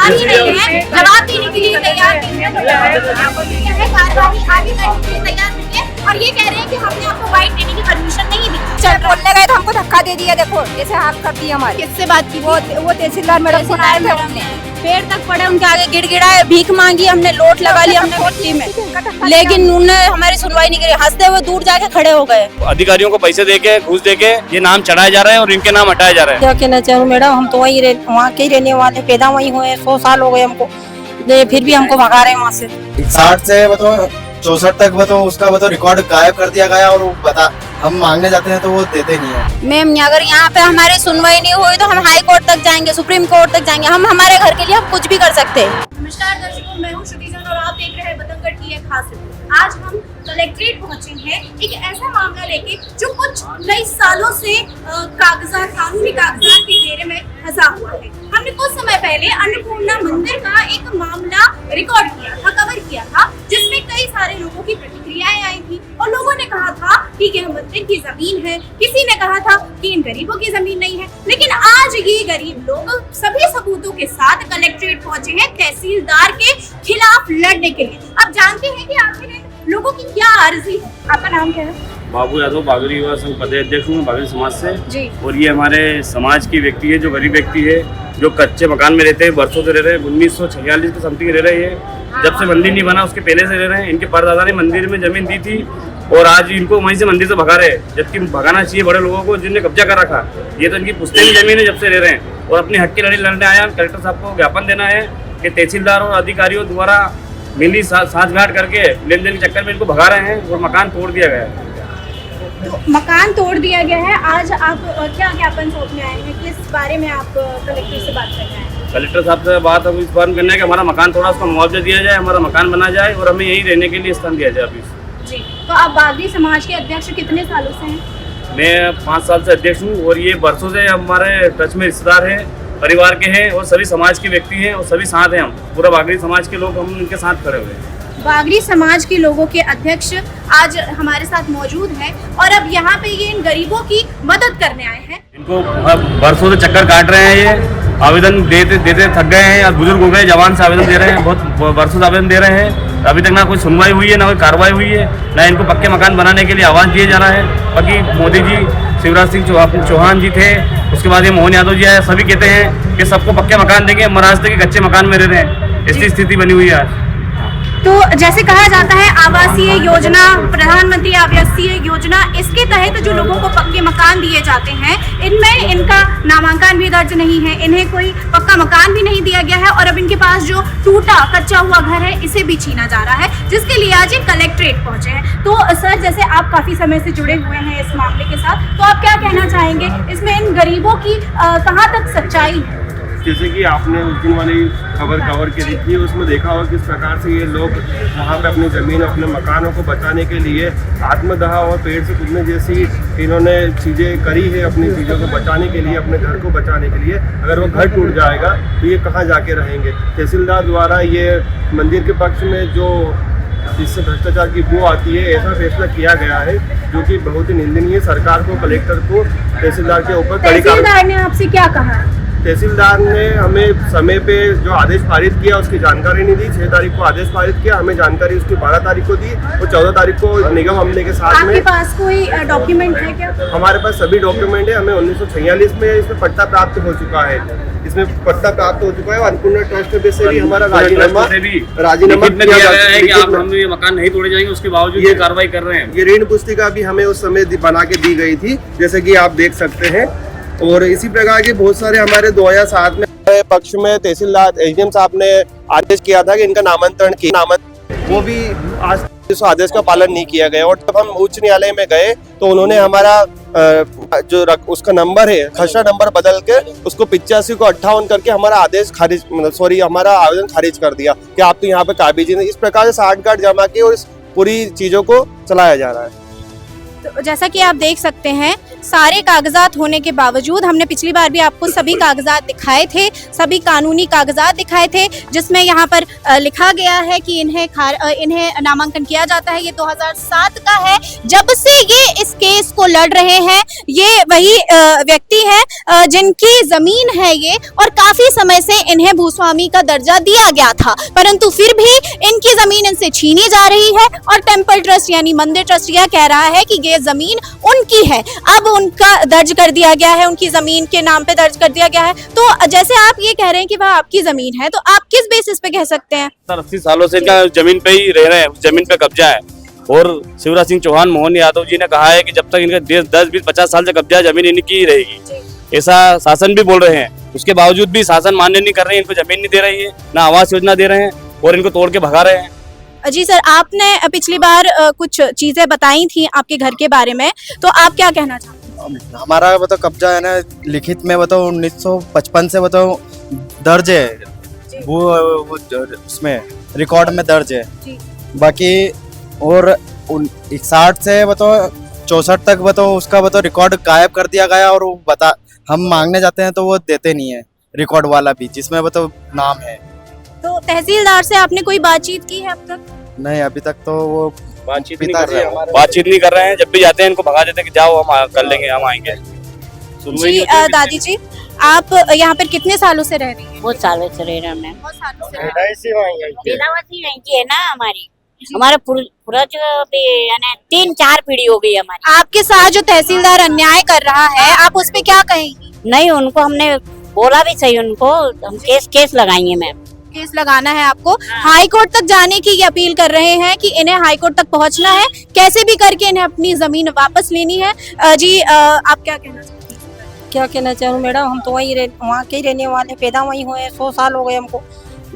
तैयार ही नहीं है, जवाब देने के लिए तैयार नहीं है, कार्रवाई आगे करने के लिए तैयार नहीं है और ये कह रहे हैं कि हमने आपको बाइट देने की परमिशन नहीं दी। चल बोलने गए तो हमको धक्का दे दिया, देखो ऐसे हाथ कर दिया हमारे। किससे बात की? वो तहसीलदार मैडम को आए थे, हमने पेड़ तक पड़े, उनके आगे गिड़गिड़ाए, भीख मांगी, हमने लोट लगा लिया हमने मिट्टी में, लेकिन उन्होंने हमारी सुनवाई नहीं करी, हंसते हुए दूर जाके खड़े हो गए। अधिकारियों को पैसे देके घूस देके ये नाम चढ़ाया जा रहा है और इनके नाम हटाया जा रहा है। क्या कहना चाहूँ मैडम, हम तो वहाँ के ही रहने वाले, पैदा वहीं हुए, 100 साल हो गए हमको, फिर भी हमको भगा रहे हैं वहाँ से। 60 से 64 तक उसका रिकॉर्ड गायब कर दिया गया और वो हम मांगने जाते हैं तो वो देते नहीं है। मैम अगर यहाँ पे हमारी सुनवाई नहीं हुई तो हम हाई कोर्ट तक जाएंगे, सुप्रीम कोर्ट तक जाएंगे, हम हमारे घर के लिए हम कुछ भी कर सकते हैं। नमस्कार दर्शकों, मैं हूँ श्रुति जैन और आप देख रहे हैं बतंगड़ की एक खास रिपोर्ट। आज हम कलेक्ट्रेट पहुंचे हैं एक ऐसा मामला लेके जो कुछ कई सालों से कानूनी कागजात के घेरे में फंसा हुआ है। हमने कुछ समय पहले अन्नपूर्णा मंदिर का एक मामला रिकॉर्ड किया था, कवर किया था, जिसमें कई सारे लोगों की प्रतिक्रियाएं आई थी और लोगों ने कहा था कि यह मंदिर की जमीन है, किसी ने कहा था कि इन गरीबों की जमीन नहीं है। लेकिन आज ये गरीब लोग सभी सबूतों के साथ कलेक्ट्रेट पहुंचे हैं तहसीलदार के खिलाफ लड़ने के लिए। अब जानते हैं कि आखिर लोगों की क्या अर्जी है। आपका नाम क्या है? बाबू यादव, बागरी युवा संघ अध्यक्ष हूँ, बागरी समाज से जी। और ये हमारे समाज की व्यक्ति है, जो गरीब व्यक्ति है, जो कच्चे मकान में रहते हैं, वर्षों से रह रहे हैं, 1946 के समथिंग रह रहे हैं। जब से मंदिर नहीं बना उसके पहले से रह रहे हैं। इनके परदादा ने मंदिर में जमीन दी थी और आज इनको वहीं से मंदिर से भगा रहे हैं, जबकि भगाना चाहिए बड़े लोगों को जिन्होंने कब्जा कर रखा। ये तो इनकी पुश्तैनी जमीन है, जब से रह रहे हैं और अपनी हक की लड़ाई लड़ने आया। कलेक्टर साहब को ज्ञापन देना है कि तहसीलदार और अधिकारियों द्वारा मिली साझगांठ करके लेन देन के चक्कर में इनको भगा रहे हैं और मकान तोड़ दिया गया है। तो मकान तोड़ दिया गया है। आज आप क्या ज्ञापन सौंपने आए हैं, किस बारे में आप कलेक्टर से बात करने आए हैं? कलेक्टर साहब से बात अब इस बार करना है कि हमारा मकान थोड़ा उसका मुआवजा दिया जाए, हमारा मकान बना जाए और हमें यहीं रहने के लिए स्थान दिया जाए अभी। जी, तो आप बागरी समाज के अध्यक्ष कितने सालों से हैं? मैं 5 साल से अध्यक्ष हूँ और ये वर्षों से हमारे टच में रिश्तेदार हैं, परिवार के हैं और सभी समाज के व्यक्ति हैं और सभी साथ हैं। हम पूरा बागरी समाज के लोग हम उनके साथ खड़े हुए हैं। बागरी समाज के लोगों के अध्यक्ष आज हमारे साथ मौजूद हैं और अब यहाँ पे ये इन गरीबों की मदद करने आए हैं। इनको वर्षों से चक्कर काट रहे हैं, ये आवेदन देते देते थक गए हैं, या बुजुर्ग हो गए, जवान से आवेदन दे रहे हैं, बहुत वर्षों से आवेदन दे रहे हैं। अभी तक ना कोई सुनवाई हुई है, ना कोई कार्रवाई हुई है, ना इनको पक्के मकान बनाने के लिए आवाज दिए जा रहा है। बाकी मोदी जी, शिवराज सिंह चौहान जी थे, उसके बाद ये मोहन यादव जी आए, सभी कहते हैं कि सबको पक्के मकान देंगे, महाराष्ट्र के कच्चे मकान में रह रहे हैं। ऐसी स्थिति बनी हुई है आज। तो जैसे कहा जाता है आवासीय योजना, प्रधानमंत्री आवासीय योजना, इसके तहत जो लोगों को पक्के मकान दिए जाते हैं, इनमें इनका नामांकन भी दर्ज नहीं है, इन्हें कोई पक्का मकान भी नहीं दिया गया है और अब इनके पास जो टूटा कच्चा हुआ घर है इसे भी छीना जा रहा है, जिसके लिए आज ये कलेक्ट्रेट पहुंचे हैं। तो सर, जैसे आप काफी समय से जुड़े हुए हैं इस मामले के साथ, तो आप क्या कहना चाहेंगे इसमें इन गरीबों की कहाँ तक सच्चाई है? जैसे कि आपने उस दिन वाली खबर कवर की थी, उसमें देखा होगा किस प्रकार से ये लोग वहाँ पे अपनी ज़मीन, अपने मकानों को बचाने के लिए आत्मदाह और पेड़ से कूदने जैसी इन्होंने चीज़ें करी है अपनी चीज़ों को बचाने के लिए, अपने घर को बचाने के लिए। अगर वो घर टूट जाएगा तो ये कहाँ जाके रहेंगे? तहसीलदार द्वारा ये मंदिर के पक्ष में जो जिससे भ्रष्टाचार की बू आती है, ऐसा फैसला किया गया है जो कि बहुत ही निंदनीय। सरकार को, कलेक्टर को, तहसीलदार के ऊपर कड़ी कार्रवाई। तहसीलदार ने आपसे क्या कहा? तहसीलदार ने हमें समय पे जो आदेश पारित किया उसकी जानकारी नहीं दी। 6 तारीख को आदेश पारित किया, हमें जानकारी उसकी 12 तारीख को दी और 14 तारीख को निगम हमले के साथ में। आपके पास कोई डॉक्यूमेंट है क्या? हमारे पास सभी डॉक्यूमेंट है। हमें 1946 में इसमें पट्टा प्राप्त हो चुका है, इसमें पट्टा प्राप्त हो चुका है। अन्नपूर्णा ट्रस्ट से भी हमारा राजीनामा दिया गया है कि आप हम ये मकान नहीं तोड़े जाएंगे, उसके बावजूद ये कार्रवाई कर रहे हैं। ये ऋण पुस्तिका भी हमें उस समय बना के दी गई थी, जैसे कि आप देख सकते हैं। और इसी प्रकार के बहुत सारे हमारे 2007 में पक्ष में तहसीलदार एसडीएम साहब ने आदेश किया था कि इनका नामांतरण किया, वो भी आज इस आदेश का पालन नहीं किया गया। और जब हम उच्च न्यायालय में गए तो उन्होंने हमारा जो उसका नंबर है, खसरा नंबर बदल के उसको 85 को 58 करके हमारा आदेश खारिज, हमारा आवेदन खारिज कर दिया कि आप तो यहाँ पे काबिज नहीं। इस प्रकार से साठगांठ जमा के और इस पूरी चीजों को चलाया जा रहा है। तो जैसा कि आप देख सकते हैं, सारे कागजात होने के बावजूद, हमने पिछली बार भी आपको सभी कागजात दिखाए थे, सभी कानूनी कागजात दिखाए थे, जिसमें यहाँ पर लिखा गया है कि इन्हें नामांकन किया जाता है। ये 2007 का है, जब से ये इस केस को लड़ रहे हैं। ये वही व्यक्ति है जिनकी जमीन है ये, और काफी समय से इन्हें भूस्वामी का दर्जा दिया गया था, परंतु फिर भी इनकी जमीन इनसे छीनी जा रही है। और टेम्पल ट्रस्ट यानी मंदिर ट्रस्ट यह कह रहा है कि ये जमीन उनकी है, अब उनका दर्ज कर दिया गया है, उनकी जमीन के नाम पे दर्ज कर दिया गया है। तो जैसे आप ये कह रहे हैं कि वह आपकी जमीन है, तो आप किस बेसिस पे कह सकते हैं? 80 सालों से इनका जमीन पे ही रह रहे हैं, जमीन पे कब्जा है। और शिवराज सिंह चौहान, मोहन यादव जी ने कहा है कि जब तक इनका 10, 20, 50 साल से कब्जा है, जमीन इनकी ही रहेगी। ऐसा शासन भी बोल रहे हैं, उसके बावजूद भी शासन मान्य नहीं कर रहे हैं, इनको जमीन नहीं दे रही है, ना आवास योजना दे रहे हैं, और इनको तोड़ के भगा रहे हैं। जी सर, आपने पिछली बार कुछ चीजें बताई थी आपके घर के बारे में, तो आप क्या कहना चाहते हैं? हमारा बताओ कब्जा है ना, लिखित में बताओ 1955 से बताओ दर्ज है, वो उसमें रिकॉर्ड में दर्ज है। बाकी और 61 से बताओ 64 तक बताओ उसका बताओ रिकॉर्ड गायब कर दिया गया, और वो हम मांगने जाते हैं तो वो देते नहीं है, रिकॉर्ड वाला भी जिसमें बताओ नाम है। तो तहसीलदार से आपने कोई बातचीत की है अब तक? नहीं, अभी तक तो वो बातचीत नहीं कर रहे हैं। जब भी जाते हैं इनको भगा देते हैं कि जाओ, हम कर लेंगे, हम आएंगे। जी दादी जी, आप यहाँ पर कितने सालों से रह रही हैं? बहुत सालों से रह रहे हैं। बहुत सालों से रह रही हैं। पैदावासी वहीं की है ना हमारी, हमारा पूरा जो 3-4 पीढ़ी हो गई हमारी। आपके साथ जो तहसीलदार अन्याय कर रहा है, आप उस पे क्या कहेंगी? नहीं, उनको हमने बोला भी सही, उनको हम केस लगाएंगे मैम। केस लगाना है आपको? हाई कोर्ट तक जाने की ये अपील कर रहे हैं कि इन्हें हाई कोर्ट तक पहुंचना है, कैसे भी करके इन्हें अपनी जमीन वापस लेनी है। जी आप क्या कहना चाहते हैं? क्या कहना चाहूँ मैडम, हम तो वहाँ के ही रहने वाले, पैदा वहीं हुए, 100 साल हो गए हमको,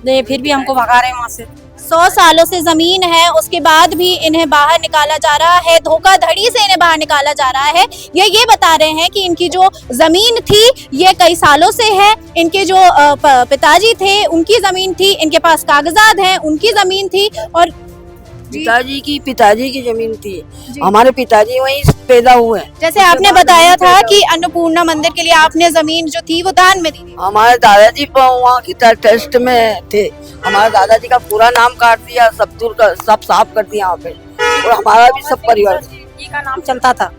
फिर भी हमको भगा रहे हैं वहाँ से। 100 सालों से जमीन है, उसके बाद भी इन्हें बाहर निकाला जा रहा है, धोखाधड़ी से इन्हें बाहर निकाला जा रहा है। ये बता रहे हैं कि इनकी जो जमीन थी ये कई सालों से है, इनके जो पिताजी थे उनकी जमीन थी, इनके पास कागजात हैं, उनकी जमीन थी। और पिताजी की जमीन थी, हमारे पिताजी वहीं पैदा हुए। जैसे आपने बताया था कि अन्नपूर्णा मंदिर के लिए आपने जमीन जो थी वो दान में दी थी। हमारे दादाजी वहाँ की टेस्ट में थे, हमारे दादाजी का पूरा नाम काट दिया, सब साफ कर दिया यहाँ पे, और हमारा भी सब परिवार जी का नाम चलता था,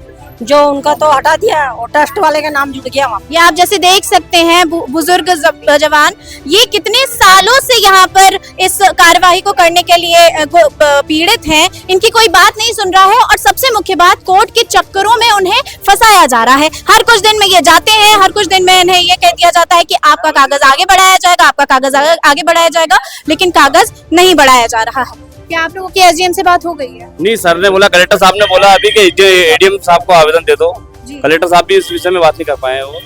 जो उनका तो हटा दिया और ट्रस्ट वाले का नाम जुड़ गया वहाँ। ये आप जैसे देख सकते हैं बुजुर्ग जवान, ये कितने सालों से यहाँ पर इस कार्यवाही को करने के लिए पीड़ित हैं, इनकी कोई बात नहीं सुन रहा है। और सबसे मुख्य बात, कोर्ट के चक्करों में उन्हें फंसाया जा रहा है। हर कुछ दिन में ये जाते हैं, हर कुछ दिन में इन्हें ये कह दिया जाता है कि आपका कागज आगे बढ़ाया जाएगा, आपका कागज आगे बढ़ाया जाएगा, लेकिन कागज नहीं बढ़ाया जा रहा है। क्या आप लोगों की एसडीएम से बात हो गई है? नहीं, सर ने बोला, कलेक्टर साहब ने बोला अभी कि एडीएम साहब को आवेदन दे दो। कलेक्टर साहब भी इस विषय में बात नहीं कर पाए हैं। वो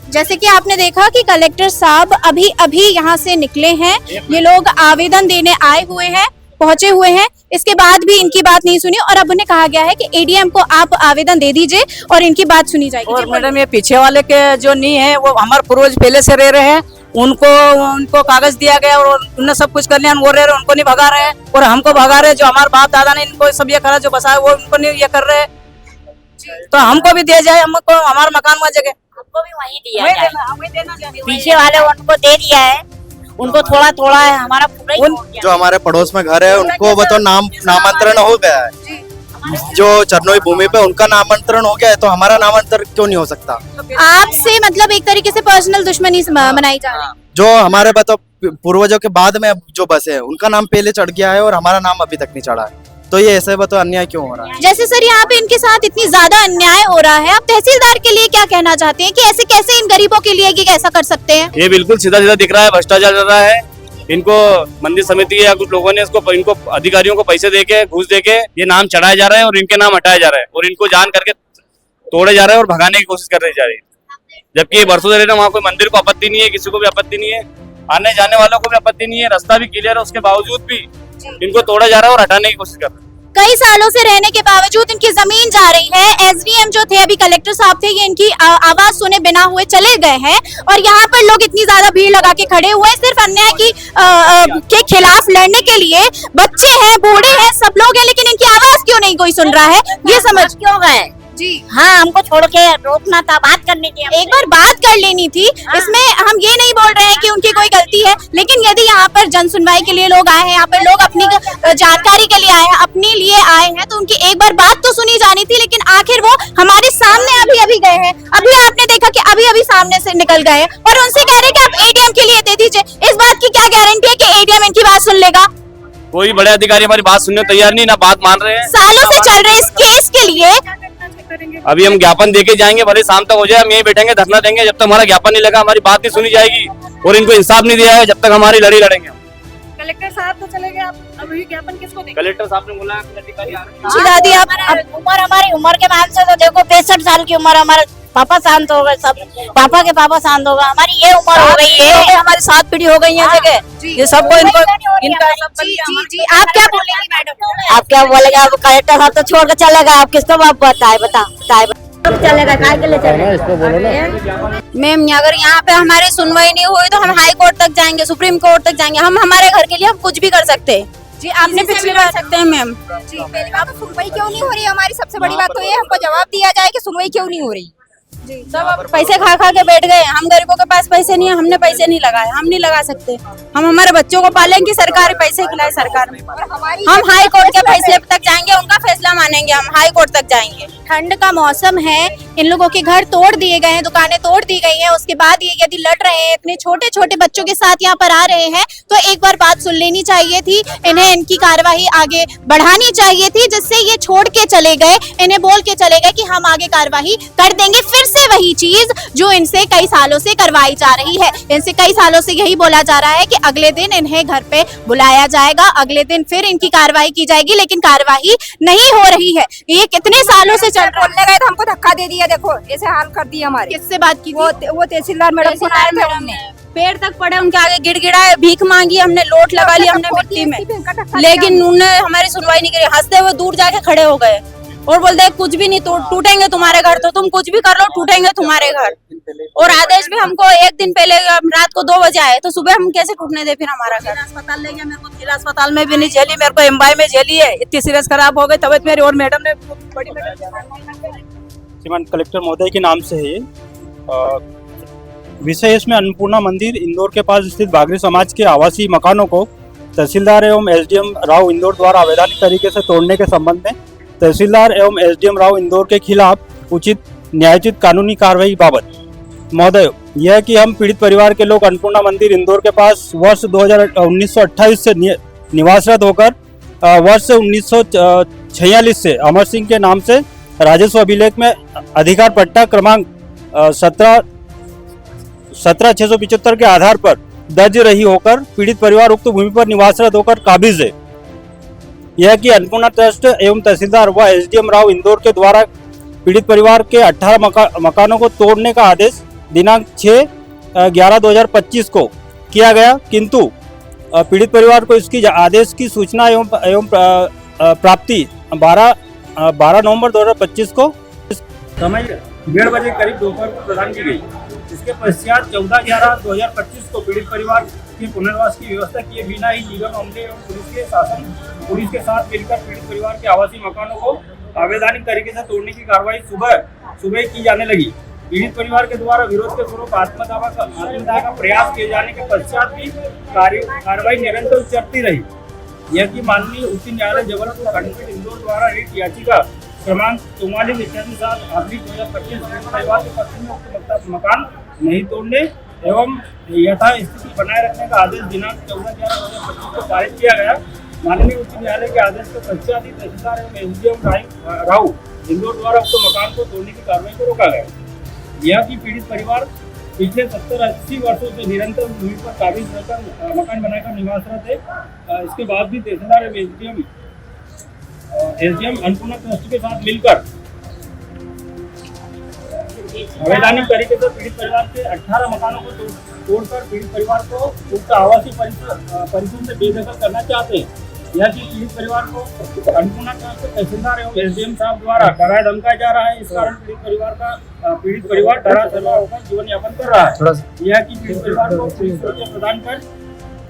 जैसे कि आपने देखा कि कलेक्टर साहब अभी यहाँ से निकले हैं, ये लोग आवेदन देने आए हुए हैं, पहुंचे हुए हैं, इसके बाद भी इनकी बात नहीं सुनी, और अब उन्हें कहा गया है कि एडीएम को आप आवेदन दे दीजिए और इनकी बात सुनी जाएगी। और मैडम, ये पीछे वाले के जो नहीं है, वो हमारे पूर्वज पहले से रह रहे हैं, उनको कागज दिया गया और उन्होंने सब कुछ कर लिया, वो रह रहे, उनको नहीं भगा रहे हैं, और हमको भगा रहे। जो हमारे बाप दादा ने इनको सब ये करा, जो बसाया, वो उनको नहीं ये कर रहे। तो हमको भी दिया जाए, हमको हमारा मकान वहाँ जगह, हमको भी वहीं दिया जाए। पीछे वाले उनको दे दिया है, उनको थोड़ा है, हमारा पूरा ही हो गया। जो हमारे पड़ोस में घर है उनको बताओ नामांतरण हो गया है, जो चरनोई भूमि पे उनका नामांतरण हो गया है, तो हमारा नामांतरण क्यों नहीं हो सकता? आपसे मतलब एक तरीके से पर्सनल दुश्मनी मनाई जा रही है। जो हमारे बताओ पूर्वजों के बाद में जो बसे हैं उनका नाम पहले चढ़ गया है और हमारा नाम अभी तक नहीं चढ़ा है, तो ये ऐसे बताओ अन्याय क्यों हो रहा है? जैसे सर यहाँ पे इनके साथ इतनी ज्यादा अन्याय हो रहा है, आप तहसीलदार के लिए क्या कहना चाहते हैं कि ऐसे कैसे इन गरीबों के लिए ऐसा कर सकते हैं? ये बिल्कुल सीधा सीधा दिख रहा है, भ्रष्टाचार चल रहा है। इनको मंदिर समिति या कुछ लोगों ने इनको अधिकारियों को पैसे देके, घूस देके ये नाम चढ़ाए जा रहे हैं और इनके नाम हटाए जा रहे हैं, और इनको जान करके तोड़े जा रहे हैं और भगाने की कोशिश कर रही जा रही है। जबकि ये बरसों से रहे, वहाँ कोई मंदिर को आपत्ति नहीं है, किसी को भी आपत्ति नहीं है, आने जाने वालों को भी आपत्ति नहीं है, रास्ता भी क्लियर है, उसके बावजूद भी इनको तोड़ा जा रहा है और हटाने की कोशिश कर रहे हैं। कई सालों से रहने के बावजूद इनकी जमीन जा रही है। एसडीएम जो थे, अभी कलेक्टर साहब थे, ये इनकी आवाज सुने बिना हुए चले गए हैं, और यहाँ पर लोग इतनी ज्यादा भीड़ लगा के खड़े हुए हैं सिर्फ अन्याय के खिलाफ लड़ने के लिए। बच्चे हैं, बूढ़े हैं, सब लोग हैं, लेकिन इनकी आवाज क्यों नहीं कोई सुन रहा है, ये समझ क्यों गए? जी हाँ, हमको छोड़ के रोकना था, बात करनी थी एक बार बात कर लेनी थी। इसमें हम ये नहीं बोल रहे हैं कि उनकी कोई गलती है, लेकिन यदि यहाँ पर जन सुनवाई के लिए लोग आए हैं, यहाँ पर लोग अपनी जानकारी के लिए आए हैं, अपने लिए आए हैं, तो उनकी एक बार बात तो सुनी जानी थी। लेकिन आखिर वो हमारे सामने अभी अभी गए हैं, अभी आपने देखा कि अभी अभी सामने से निकल गए हैं और उनसे कह रहे हैं कि आप एटीएम के लिए दे दीजिए। इस बात की क्या गारंटी है कि एटीएम इनकी बात सुन लेगा? कोई बड़े अधिकारी हमारी बात सुनने को तैयार नहीं, ना बात मान रहे हैं। सालों से चल रहे इस केस के लिए अभी हम ज्ञापन देके जाएंगे, भले शाम तक हो जाए, हम यहीं बैठेंगे, धरना देंगे जब तक हमारा ज्ञापन नहीं लगा, हमारी बात नहीं सुनी जाएगी और इनको इंसाफ नहीं दिया है जब तक हमारी लड़ाई लड़ेंगे। कलेक्टर साहब तो चले गए, आप अभी ज्ञापन किसको देंगे? कलेक्टर साहब ने बोला अधिकारी आ रहे हैं। जी दादी, आप उम्र हमारी उम्र के मान से तो देखो 65 साल की उम्र, हमारे पापा शांत हो गए, सब पापा के पापा शांत हो गए, हमारी ये उम्र हो गई है, हमारी 7 पीढ़ी हो गई है जगह। ये सबको इनको इनका सब जी जी जी, आप क्या बोलेंगी मैडम? आप क्या बोलेगा? अब कलेक्टर साहब तो छोड़ के चलेगा, आप किसको आप बताए चलेगा, काय के लिए चलेगा? मैम अगर यहाँ पे हमारी सुनवाई नहीं हुई तो हम हाई कोर्ट तक जाएंगे, सुप्रीम कोर्ट तक जाएंगे। हम हमारे घर के लिए हम कुछ भी कर सकते हैं। जी आपने पिछली बार सकते हैं मैम। जी पहली बात तो सुनवाई क्यों नहीं हो रही? हमारी सबसे बड़ी बात तो ये हमको जवाब दिया जाए कि सुनवाई क्यों नहीं हो रही। सब पैसे खा खा के बैठ गए। हम गरीबों के पास पैसे नहीं है, हमने पैसे नहीं लगाए, हम नहीं लगा सकते। हम हमारे बच्चों को पालेंगे, सरकारी पैसे खिलाए सरकार में। हम हाई कोर्ट के फैसले तक जाएंगे, उनका फैसला मानेंगे, हम हाई कोर्ट तक जाएंगे। ठंड का मौसम है, इन लोगों के घर तोड़ दिए गए हैं, दुकानें तोड़ दी गई हैं। उसके बाद ये यदि लड़ रहे हैं, इतने छोटे छोटे बच्चों के साथ यहाँ पर आ रहे हैं, तो एक बार बात सुन लेनी चाहिए थी। इन्हें इनकी कार्यवाही आगे बढ़ानी चाहिए थी, जिससे ये छोड़ के चले गए, इन्हें बोल के चले गए कि हम आगे कार्यवाही कर देंगे। फिर से वही चीज जो इनसे कई सालों से करवाई जा रही है। इनसे कई सालों से यही बोला जा रहा है कि अगले दिन इन्हें घर पे बुलाया जाएगा, अगले दिन फिर इनकी कार्रवाई की जाएगी, लेकिन कार्रवाई नहीं हो रही है। ये कितने सालों से चल रहा बोलने गए तो हमको धक्का दे दिया, देखो ऐसे हाल कर दिया हमारे। किससे बात की? वो तहसीलदार मैडम को आए थे, हमने पेड़ तक पड़े, उनके आगे गिड़गिड़ाए, भीख मांगी, हमने लोट लगा लिया हमने मिट्टी में, लेकिन उन्होंने हमारी सुनवाई नहीं करी। हंसते हुए दूर जाके खड़े हो गए और बोलते हैं कुछ भी नहीं, टूटेंगे तुम्हारे घर, तो तुम कुछ भी कर लो, टूटेंगे तुम्हारे घर। और आदेश भी हमको एक दिन पहले रात को 2 बजे आए, तो सुबह हम कैसे टूटने दे फिर हमारा घर? अस्पताल ले गया मेरे को, जिला अस्पताल में भी नहीं झेली, मेरे को एमवाई में झेली है। इतनी सीरियस खराब हो गई तबियत मेरी, और मैडम ने बड़ी श्रीमान कलेक्टर महोदय के नाम से है ये। विषय इसमें अन्नपूर्णा मंदिर इंदौर के पास स्थित बागरी समाज के आवासीय मकानों को तहसीलदार एवं एसडीएम राव इंदौर द्वारा अवैधानिक तरीके से तोड़ने के संबंध में तहसीलदार एवं एसडीएम राव इंदौर के खिलाफ उचित न्यायोचित कानूनी कार्रवाई बाबत महोदय, यह कि हम पीड़ित परिवार के लोग अन्नपूर्णा मंदिर इंदौर के पास वर्ष 1928 से निवासरत होकर वर्ष 1946 से अमर सिंह के नाम से राजस्व अभिलेख में अधिकार पट्टा क्रमांक 17,675 के आधार पर दर्ज रही होकर पीड़ित परिवार उक्त भूमि पर निवासरत होकर काबिज है। यह कि अन्नपूर्णा ट्रस्ट एवं तहसीलदार व एसडीएम राव इंदौर के द्वारा पीड़ित परिवार के 18 मकानों को तोड़ने का आदेश दिनांक 6/11/2025 को किया गया, किंतु पीड़ित परिवार को इसकी आदेश की सूचना एवं प्राप्ति 12 नवंबर 2025 को समय 1:30 बजे करीब दोपहर को प्रदान की गई। इसके पश्चात 14/11/2025 को पीड़ित परिवार के पुनर्वास की व्यवस्था किए बिना ही निगम अमले एवं पुलिस के साथ मिलकर पीड़ित परिवार के आवासीय मकानों को अवैधानिक तरीके से तोड़ने की कार्रवाई सुबह की जाने लगी। पीड़ित परिवार के द्वारा विरोध के स्वरूप आत्मदाह का प्रयास किए जाने के पश्चात भी कार्रवाई निरंतर चलती रही। यह कि माननीय उच्च न्यायालय जबलपुर खंडपीठ इंदौर द्वारा रिट याचिका क्रमांक 44/2025 परिवार के पक्ष में उक्त मकान नहीं तोड़ने एवं यथा स्थिति बनाए रखने का आदेश दिनांक 14/11/2025 को पारित किया गया। माननीय उच्च न्यायालय के आदेश के पश्चात ही तहसीलदार एवं एसडीएम राव इंदौर द्वारा उक्त मकान को तोड़ने की कार्रवाई को रोका गया। यह कि पीड़ित परिवार पिछले 70-80 वर्षों से निरंतर भूमि पर काबिज रहकर मकान बनाकर निवासरत है। इसके बाद भी तहसीलदार एवं एसडीएम अन्नपूर्णा ट्रस्ट के साथ मिलकर अवैधानिक तरीके से पीड़ित परिवार के 18 मकानों को तोड़कर पीड़ित परिवार को उक्त आवासीय परिसर से बेदखल करना चाहते हैं। यह कि पीड़ित परिवार को अन्नपूर्णा ट्रस्ट तहसीलदार एवं एसडीएम साहब द्वारा डराया धमकाया जा रहा है। इस कारण पीड़ित परिवार डरा धरा होकर जीवन यापन कर रहा है। यह कि पीड़ित परिवार को पुलिस सुरक्षा प्रदान कर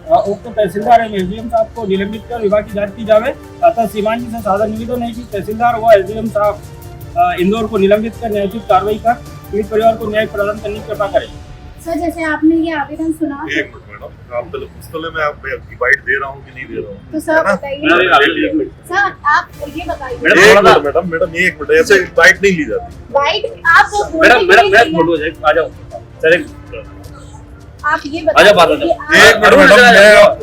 उक्त तहसीलदार एवं एसडीएम साहब को निलंबित कर विभाग की जांच की जावे। अतः श्रीमान जी से सादर निवेदन है कि तहसीलदार व एसडीएम साहब इंदौर को निलंबित कर न्यायोचित कार्रवाई कर पीड़ित परिवार को न्याय प्रदान करने की कृपा करें। सर जैसे आपने ये आवेदन सुना, एक मिनट मैडम, आप पुस्तकालय में आप डिवाइड दे रहा हूँ कि नहीं दे रहा हूँ? तो सर बताइए, सर आप ये बताइए। मैडम ये एक मिनट, ऐसे बाइट नहीं ली जाती। बाइट आप फोटो आ जाओ सर, आप ये एक मिनट मैडम, मैं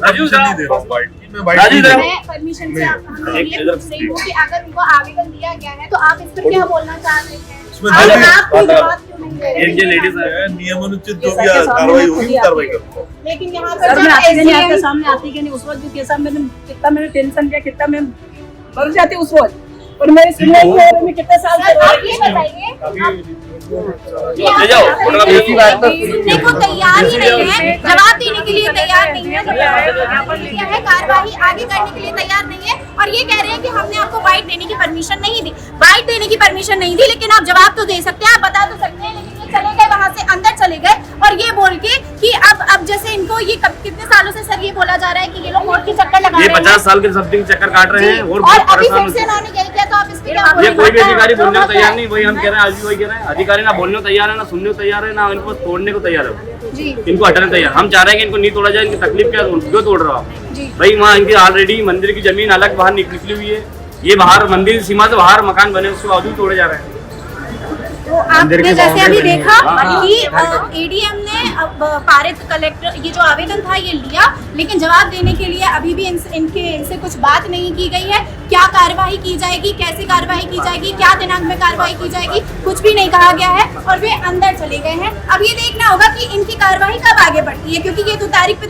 परमिशन नहीं दे रहा हूँ बाइट की, मैं बाइट नहीं दे रहा हूँ। मैं परमिशन से आपसे ये पूछ रही हूँ कि अगर उनको आवेदन दिया गया है तो आप इस पर क्या बोलना चाह रहे हैं? आप कोई जवाब क्यों नहीं दे रहे? ये लेडीज है, नियमानुचित जो भी कार्रवाई होगी कार्रवाई करूँगा। लेकिन यहाँ पर सर मैं आती नहीं, आपके SDM सामने आती कि नहीं उस वक्त, क्योंकि ऐसा मैंने कितना मैंने टेंशन किया, कितना मैं मर जाती उस वक्त, और मेरी सुनने में कितने साल से। आप ये बताइए, सुनने को तैयार ही नहीं है, जवाब देने के लिए तैयार नहीं है, क्या है कार्रवाई आगे करने के लिए तैयार नहीं है, और ये कह रहे हैं कि हमने आपको बाइट देने की परमिशन नहीं दी। बाइट देने की परमिशन नहीं दी, लेकिन आप जवाब तो दे सकते हैं, आप बता तो सकते हैं, लेकिन ये चले गए वहाँ से अंदर चले गए और ये बोल के कि अब जैसे इनको ये कितने सालों से सर ये बोला जा रहा है कि ये लोग कोर्ट के चक्कर लगा रहे हैं, 50 साल के समथिंग चक्कर काट रहे हैं और अभी फिर से उन्होंने यही किया, तो आप इस पे क्या ये बोलेंगे? कोई भी अधिकारी बोलने को तैयार नहीं, वही हम कह रहे हैं, आज भी वही कह रहे हैं, अधिकारी ना बोलने को तैयार है, ना सुनने को तैयार है, ना इनको तोड़ने को तैयार है, जी इनको हटाने तैयार। हम चाह रहे हैं कि इनको नहीं तोड़ा जाए, इनकी तकलीफ क्या, क्यों तोड़ रहा हो जी। भाई? वहाँ इनकी ऑलरेडी मंदिर की जमीन अलग बाहर निकली हुई है, ये बाहर मंदिर सीमा से बाहर मकान बने, उसके बावजूद तोड़े जा रहे हैं। तो आपने जैसे अभी देखा कि एडीएम ने अब पारित कलेक्टर ये जो आवेदन था ये लिया, लेकिन जवाब देने के लिए अभी भी इनसे कुछ बात नहीं की गई है। क्या कार्रवाई की जाएगी, कैसे कार्रवाई की जाएगी, क्या दिनांक में कार्रवाई की जाएगी, कुछ भी नहीं कहा गया है और वे अंदर चले गए हैं। अब ये देखना होगा कि इनकी कार्रवाई कब आगे बढ़ती है, क्योंकि ये तो तारीख पे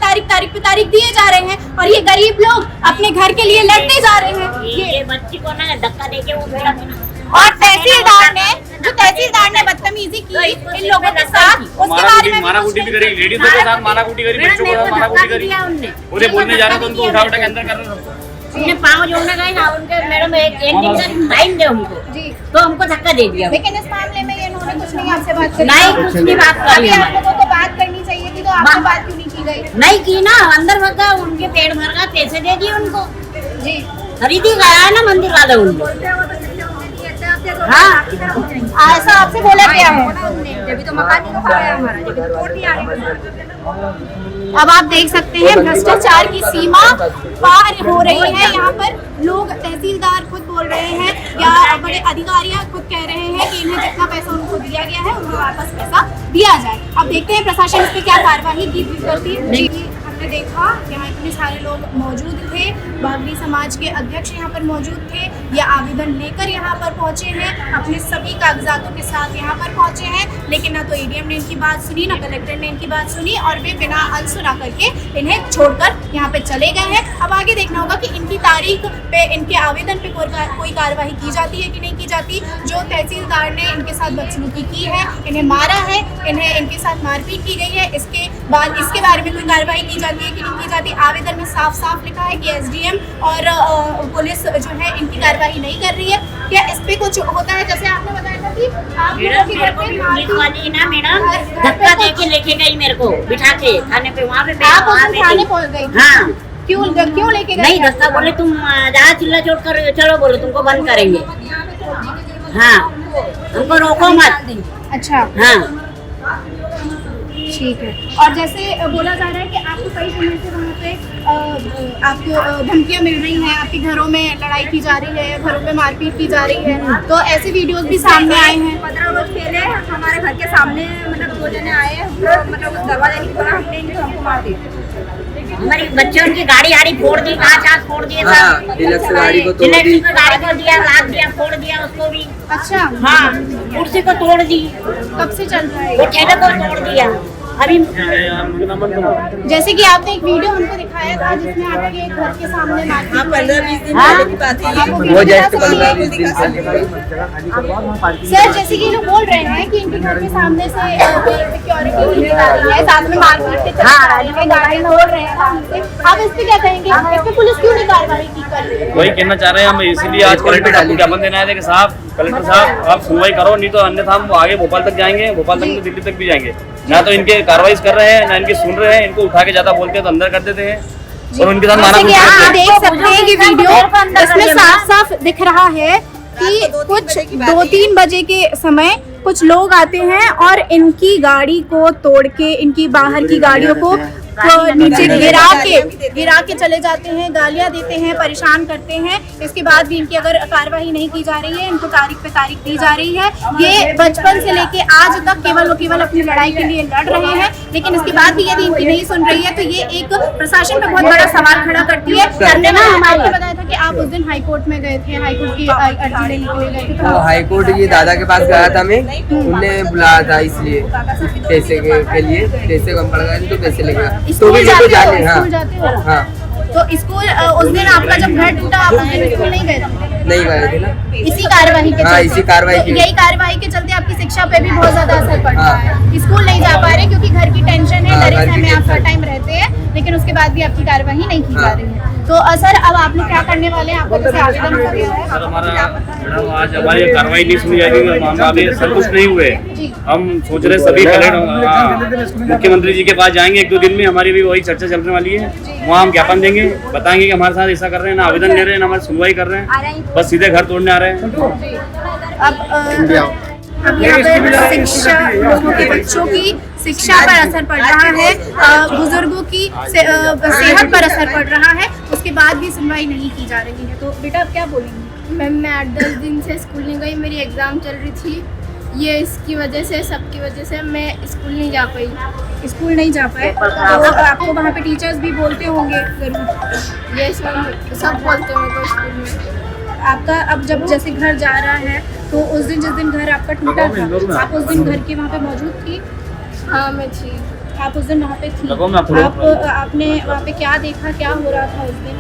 तारीख दिए जा रहे हैं और ये गरीब लोग अपने घर के लिए लड़ते जा रहे हैं। ये बच्ची को ना धक्का देके वो मेरा और तहसीलदार ने बदतमीजी की इन लोगों के साथ, उसके बारे में माराकुटी भी करी, लेडीजों के साथ माराकुटी करी, बच्चों के साथ माराकुटी करी, उन्हें बोलने जा रहे तो उनको उठा के अंदर कर रहे हैं। उन्हें पाँव जोड़ने गए ना उनके, मैडम एक दिन का टाइम दे उनको जी, तो हमको धक्का दे दिया। लेकिन इस मामले में ये इन्होंने कुछ नहीं आपसे बात करी? नहीं, कुछ नहीं बात करी अभी आप हमारे। लोगों को बात करनी चाहिए थी, तो आपसे बात क्यों नहीं की गई? नहीं की ना, अंदर भगा, उनके पेट भर गया, पैसे दे दिए उनको जी, खरीदी गया है ना मंदिर वाले उनको। हाँ ऐसा आपसे बोला गया है, जब तो मकान नहीं खा गया हमारा, जब रिपोर्ट नहीं आ रही। अब आप देख सकते हैं भ्रष्टाचार की सीमा पार हो रही है। यहाँ पर लोग, तहसीलदार खुद बोल रहे हैं या बड़े अधिकारी खुद कह रहे हैं कि इन्हें जितना पैसा उनको दिया गया है उनको वापस पैसा दिया जाए। अब देखते हैं प्रशासन इस पे क्या कार्यवाही करती है। हमने देखा यहाँ इतने सारे लोग मौजूद थे, बागड़ी समाज के अध्यक्ष यहाँ पर मौजूद थे, ये आवेदन लेकर यहाँ पर पहुँचे हैं, अपने सभी कागजातों के साथ यहाँ पर पहुँचे हैं, लेकिन ना तो एडीएम ने इनकी बात सुनी, ना कलेक्टर ने इनकी बात सुनी और वे बिना अनसुना करके इन्हें छोड़कर यहाँ पे चले गए हैं। अब आगे देखना होगा कि इनकी तारीख पे, इनके आवेदन पे कोई कार्रवाई की जाती है कि नहीं की जाती। जो तहसीलदार ने इनके साथ बदसलूकी की है, इन्हें मारा है, इनके साथ मारपीट की गई है, इसके बारे में कोई कार्रवाई की जाती है कि नहीं की जाती। आवेदन में साफ साफ लिखा है कि एसडीएम और पुलिस जो है इनकी कार्रवाई नहीं कर रही है। क्या इस पे कुछ होता है? जैसे आपने बताया था कि आप लोगों के घर पे पुलिस वाली ना मैडम धक्का दे के लेके गई मेरे को बिठा के थाने पे, वहाँ पे आप उस थाने पहुंच गई? हाँ। क्यों लेके गई? नहीं धक्का, बोले तुम ज्यादा चिल्ला चोट कर, चलो बोले तुमको बंद करेंगे। हाँ, हमको रोको मत। अच्छा हाँ ठीक है। और जैसे बोला जा रहा है कि आपको कई समय से वहाँ पे आपको धमकियाँ मिल रही हैं, आपके घरों में लड़ाई की जा रही है, घरों पे मारपीट की जा रही है, तो ऐसे वीडियोस भी सामने आए हैं। 15 रोज पहले हमारे घर के सामने मतलब 2 जने आए, मतलब उस दरवाजा नहीं खोला, हमको मार दिया। हमारी बच्चों की गाड़ी फोड़ दी, कांच फोड़ दिए सब, गाड़ी को तोड़ दिया, लाद दिया, फोड़ दिया उसको भी। अच्छा हाँ, कुर्सी को तोड़ दी। कब से चल रहा है? वो ठेले को तोड़ दिया। अभी जैसे कि आपने एक वीडियो हमको दिखाया था जिसमें आपके घर के सामने मारपीट 15-20 दिन पहले की बात है। सर जैसे कि लोग बोल रहे हैं कि इनके घर के सामने से सिक्योरिटी नहीं निकाल रही है, साथ में मारपीट के गाड़ी तोड़ रहे हैं सामने से। आप इस पे क्या कहेंगे? इस पे पुलिस क्यों नहीं कार्रवाई की कर रही है? वही कहना चाह रहे हैं हम, इसीलिए आज कलेक्टर साहब को ज्ञापन देना है कि साहब, कलेक्टर साहब आप सुनवाई करो, नहीं तो अन्यथा हम आगे भोपाल तक जाएंगे, भोपाल तक दिल्ली तक भी जाएंगे। ना तो इनके कार्रवाई कर रहे हैं, ना इनकी सुन रहे हैं, इनको उठा के ज्यादा बोलते हैं तो अंदर कर देते हैं और उनके साथ मारा। आप देख सकते हैं कि वीडियो इसमें साफ साफ दिख रहा है कि कुछ 2-3 बजे के समय कुछ लोग आते हैं और इनकी गाड़ी को तोड़ के, इनकी बाहर की गाड़ियों को नीचे गिरा के चले जाते हैं, गालियां देते हैं, परेशान करते हैं। इसके बाद भी इनकी अगर कार्रवाई नहीं की जा रही है, इनको तारीख पे तारीख दी जा रही है। ये बचपन से लेके आज तक केवल अपनी लड़ाई के लिए लड़ रहे हैं, लेकिन इसके बाद भी यदि इनकी नहीं सुन रही है तो ये एक प्रशासन पे बहुत बड़ा सवाल खड़ा करती है। करने में हमारे बताया था कि आप उस दिन हाईकोर्ट में गए थे, हाईकोर्ट की अर्जी लेने के लिए गए थे। तो हाईकोर्ट की दादा के पास गया था मैं, उनने बुलाया था इसलिए पैसे के लिए, पैसे कम पड़ गए तो पैसे लेगा। स्कूल जाते हो? हाँ। तो स्कूल उस दिन आपका जब घर टूटा आप उस दिन स्कूल नहीं गए थे? नहीं गए थे ना, इसी कार्रवाई के हाँ, इसी कार्रवाई तो यही कार्रवाई के चलते आपकी शिक्षा पे भी बहुत ज्यादा असर पड़ रहा है। स्कूल नहीं जा पा रहे क्योंकि घर की टेंशन है, डरे समय आप हर टाइम रहते हैं, लेकिन उसके बाद भी आपकी कार्रवाई नहीं की जा रही है। तो सर अब आप लोग क्या करने वाले हैं? आपको जैसे आवेदन कर दिया है। सर हमारा आज हमारी कार्रवाई नहीं सुनी जाएगी, मामला अभी संतुष्ट नहीं हुए। हम सोच रहे सभी मुख्यमंत्री जी के पास जाएंगे 1-2 दिन में, हमारी भी वही चर्चा चलने वाली है। वहाँ हम ज्ञापन देंगे, बताएंगे कि हमारे साथ ऐसा कर रहे हैं, ना आवेदन ले रहे हैं, ना हमारी सुनवाई कर रहे हैं, बस सीधे घर तोड़ने आ रहे हैं। अब यहाँ पर शिक्षा, लोगों के बच्चों की शिक्षा पर असर पड़ रहा है, बुजुर्गों की सेहत पर असर पड़ रहा है, उसके बाद भी सुनवाई नहीं की जा रही है। तो बेटा आप क्या बोलेंगे? मैम मैं 8-10 दिन से स्कूल नहीं गई, मेरी एग्ज़ाम चल रही थी। ये इसकी वजह से, सबकी वजह से मैं स्कूल नहीं जा पाई। स्कूल नहीं जा पाए तो आपको वहाँ पे टीचर्स भी बोलते होंगे जरूर? ये सब बोलते हैं मेरे को स्कूल में। आपका अब जब जैसे घर जा रहा है तो उस दिन जिस दिन घर आपका टूटा था, आप उस दिन घर के वहाँ पे मौजूद थी? हाँ मैं थी। आप उस दिन वहाँ पे थी? आपने वहाँ पे क्या देखा, क्या हो रहा था उस दिन?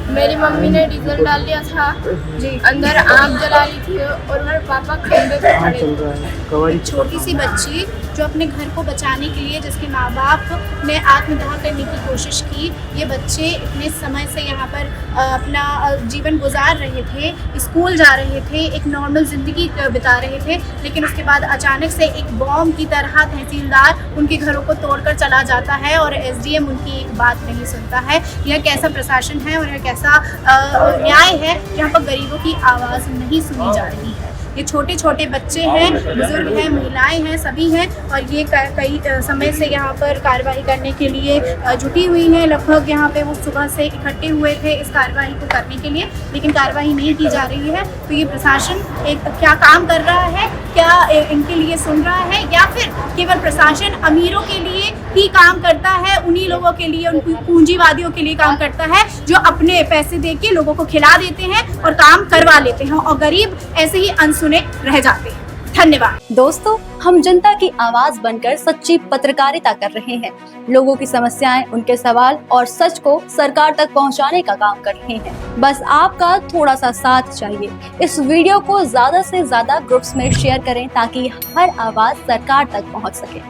मेरी मम्मी ने डीजल डाल लिया था जी, अंदर आग जला ली थी और मेरे पापा खंबे पे खड़े। छोटी सी बच्ची जो अपने घर को बचाने के लिए, जिसके माँ बाप ने आत्मदाह करने की कोशिश की, ये बच्चे इतने समय से यहाँ पर अपना जीवन गुजार रहे थे, स्कूल जा रहे थे, एक नॉर्मल ज़िंदगी बिता रहे थे, लेकिन उसके बाद अचानक से एक बॉम्ब की तरह तहसीलदार उनके घरों को तोड़कर चला जाता है और SDM उनकी एक बात नहीं सुनता है। यह कैसा प्रशासन है और यह कैसा न्याय है जहाँ पर गरीबों की आवाज़ नहीं सुनी जा रही है। ये छोटे छोटे बच्चे हैं, बुजुर्ग हैं, महिलाएं हैं, सभी हैं और ये कई समय से यहाँ पर कार्रवाई करने के लिए जुटी हुई हैं। लगभग यहाँ पे वो सुबह से इकट्ठे हुए थे इस कार्रवाई को करने के लिए, लेकिन कार्रवाई नहीं की जा रही है। तो ये प्रशासन एक क्या काम कर रहा है, क्या इनके लिए सुन रहा है, या फिर केवल प्रशासन अमीरों के लिए ही काम करता है, उन्हीं लोगों के लिए, उन पूंजीवादियों के लिए काम करता है जो अपने पैसे दे के लोगों को खिला देते हैं और काम करवा लेते हैं और गरीब ऐसे ही अनसुने रह जाते हैं। धन्यवाद। दोस्तों, हम जनता की आवाज बनकर सच्ची पत्रकारिता कर रहे हैं, लोगों की समस्याएं, उनके सवाल और सच को सरकार तक पहुंचाने का काम कर रहे हैं। बस आपका थोड़ा सा साथ चाहिए। इस वीडियो को ज्यादा से ज्यादा ग्रुप्स में शेयर करें ताकि हर आवाज सरकार तक पहुंच सके।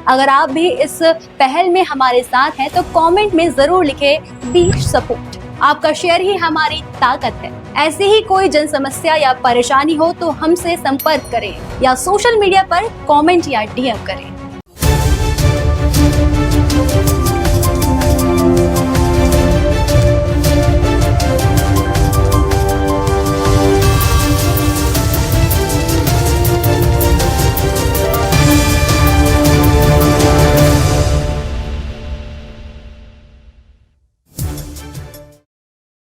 अगर आप भी इस पहल में हमारे साथ हैं तो कमेंट में जरूर लिखें बी सपोर्ट। आपका शेयर ही हमारी ताकत है। ऐसी ही कोई जन समस्या या परेशानी हो तो हमसे संपर्क करें या सोशल मीडिया पर कमेंट या DM करें।